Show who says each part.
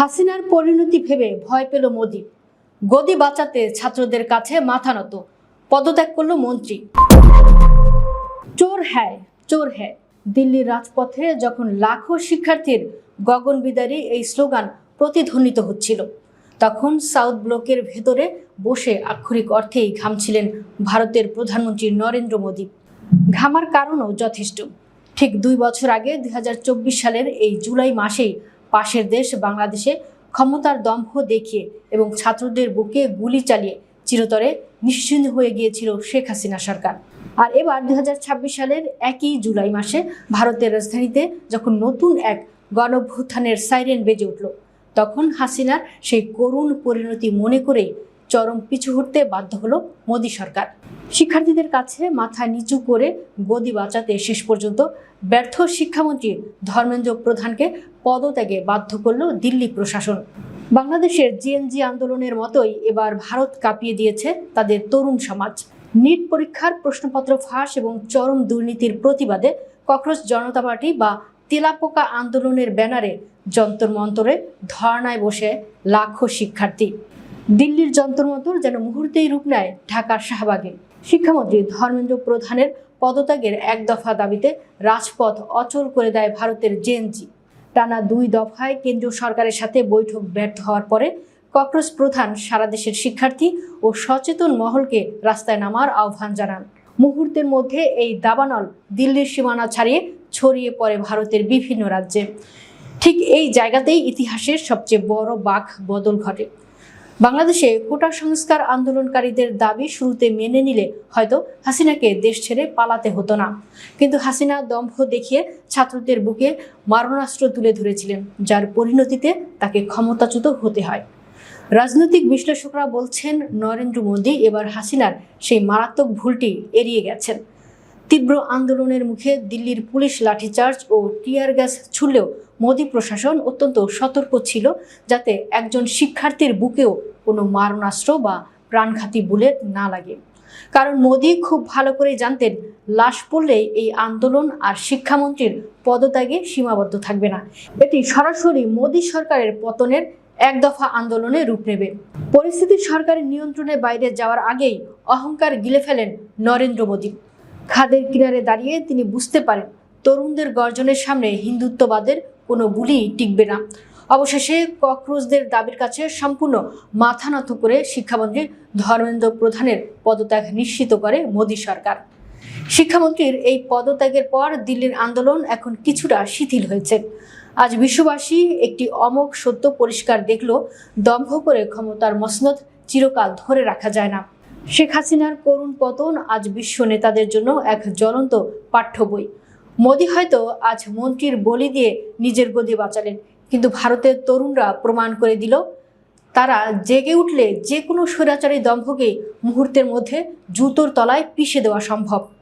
Speaker 1: হাসিনার পরিণতি ভেবে ভয় পেল মোদি। গদি বাঁচাতে ছাত্রদের কাছে মাথা নত, পদত্যাগ করল মন্ত্রী। চোর হ্যায়, চোর হ্যায়। দিল্লির রাজপথে যখন লাখো শিক্ষার্থীর গগনবিদারী এই স্লোগান প্রতিধ্বনিত হচ্ছিল, তখন সাউথ ব্লকের ভেতরে বসে আক্ষরিক অর্থেই ঘামছিলেন ভারতের প্রধানমন্ত্রী নরেন্দ্র মোদি। ঘামার কারণও যথেষ্ট। ঠিক 2 বছর আগে 2024 সালের এই জুলাই মাসেই পাশের দেশ বাংলাদেশে ক্ষমতার দম্ভ দেখিয়ে এবং ছাত্রদের বুকে গুলি চালিয়ে চিরতরে নিশ্চিহ্ন হয়ে গিয়েছিল শেখ হাসিনা সরকার। আর এবার 2026 সালের একই জুলাই মাসে ভারতের রাজধানীতে যখন নতুন এক গণঅভ্যুত্থানের সাইরেন বেজে উঠল, তখন হাসিনার সেই করুণ পরিণতি মনে করেই চরম পিছু হটতে বাধ্য হলো মোদি সরকার। শিক্ষার্থীদের কাছে মাথা নিচু করে গদি বাঁচাতে শেষ পর্যন্ত ব্যর্থ শিক্ষামন্ত্রী ধর্মেন্দ্র প্রধানকে পদত্যাগে বাধ্য করল দিল্লি প্রশাসন। বাংলাদেশের জেএনজি আন্দোলনের মতোই এবার ভারত কাঁপিয়ে দিয়েছে তাদের তরুণ সমাজ। নিট পরীক্ষার প্রশ্নপত্র ফাঁস এবং চরম দুর্নীতির প্রতিবাদে ককরোচ জনতা পার্টি বা তেলাপোকা আন্দোলনের ব্যানারে যন্তর মন্তরে ধর্নায় বসে লাখো শিক্ষার্থী। দিল্লির যন্তর মন্তর যেন মুহূর্তেই রূপ নেয় ঢাকার শাহবাগে। শিক্ষামন্ত্রী ধর্মেন্দ্র প্রধানের পদত্যাগের 1 দফা দাবিতে রাজপথ অচল করে দেয় ভারতের জেএনজি। টানা 2 দফায় কেন্দ্রীয় সরকারের সাথে বৈঠক ব্যর্থ হওয়ার পরে ককরোচ প্রধান সারা দেশের শিক্ষার্থী ও সচেতন মহলকে রাস্তায় নামার আহ্বান জানান। মুহূর্তের মধ্যে এই দাবানল দিল্লির সীমানা ছাড়িয়ে ছড়িয়ে পড়ে ভারতের বিভিন্ন রাজ্যে। ঠিক এই জায়গাতেই ইতিহাসের সবচেয়ে বড় বাঁক বদল ঘটে। বাংলাদেশে কোটা সংস্কার আন্দোলনকারীদের দাবি শুরুতে মেনে নিলে হয়তো হাসিনাকে দেশ ছেড়ে পালাতে হতো না, কিন্তু হাসিনা দম্ভ দেখিয়ে ছাত্রদের বুকে মারণাস্ত্র তুলে ধরেছিলেন, যার পরিণতিতে তাকে ক্ষমতাচ্যুত হতে হয়। রাজনৈতিক বিশ্লেষকরা বলছেন, নরেন্দ্র মোদি এবার হাসিনার সেই মারাত্মক ভুলটি এড়িয়ে গেছেন। তীব্র আন্দোলনের মুখে দিল্লির পুলিশ লাঠিচার্জ ও টিয়ার গ্যাস ছুড়লেও মোদি প্রশাসন অত্যন্ত সতর্ক ছিল যাতে একজন শিক্ষার্থীর বুকেও কোনো মারণাস্ত্র বা প্রাণঘাতী বুলেট না লাগে। কারণ মোদি খুব ভালো করে জানতেন, লাশ পড়লেই এই আন্দোলন আর শিক্ষামন্ত্রীর পদত্যাগে সীমাবদ্ধ থাকবে না, এটি সরাসরি মোদি সরকারের পতনের 1 দফা আন্দোলনে রূপ নেবে। পরিস্থিতি সরকারের নিয়ন্ত্রণের বাইরে যাওয়ার আগেই অহংকার গিলে ফেলেন নরেন্দ্র মোদি। খাদের কিনারে দাঁড়িয়ে তিনি বুঝতে পারেন, তরুণদের গর্জনের সামনে হিন্দুত্ববাদের কোনো বুলি টিকবে না। অবশেষে ককরোচদের দাবির কাছে সম্পূর্ণ মাথা নত করে শিক্ষামন্ত্রী ধর্মেন্দ্র প্রধানের পদত্যাগ নিশ্চিত করে মোদি সরকার। শিক্ষামন্ত্রীর এই পদত্যাগের পর দিল্লির আন্দোলন এখন কিছুটা শিথিল হয়েছে। আজ বিশ্ববাসী একটি অমোঘ সত্য পরিষ্কার দেখল, দম্ভ করে ক্ষমতার মসনদ চিরকাল ধরে রাখা যায় না। শেখ হাসিনার করুণ পতন আজ বিশ্ব নেতাদের জন্য এক জ্বলন্ত পাঠ্য বই। মোদি হয়তো আজ মন্ত্রীর বলি দিয়ে নিজের গদি বাঁচালেন, কিন্তু ভারতের তরুণরা প্রমাণ করে দিল, তারা জেগে উঠলে যে কোনো স্বৈরাচারী দম্ভকে মুহূর্তের মধ্যে জুতোর তলায় পিষে দেওয়া সম্ভব।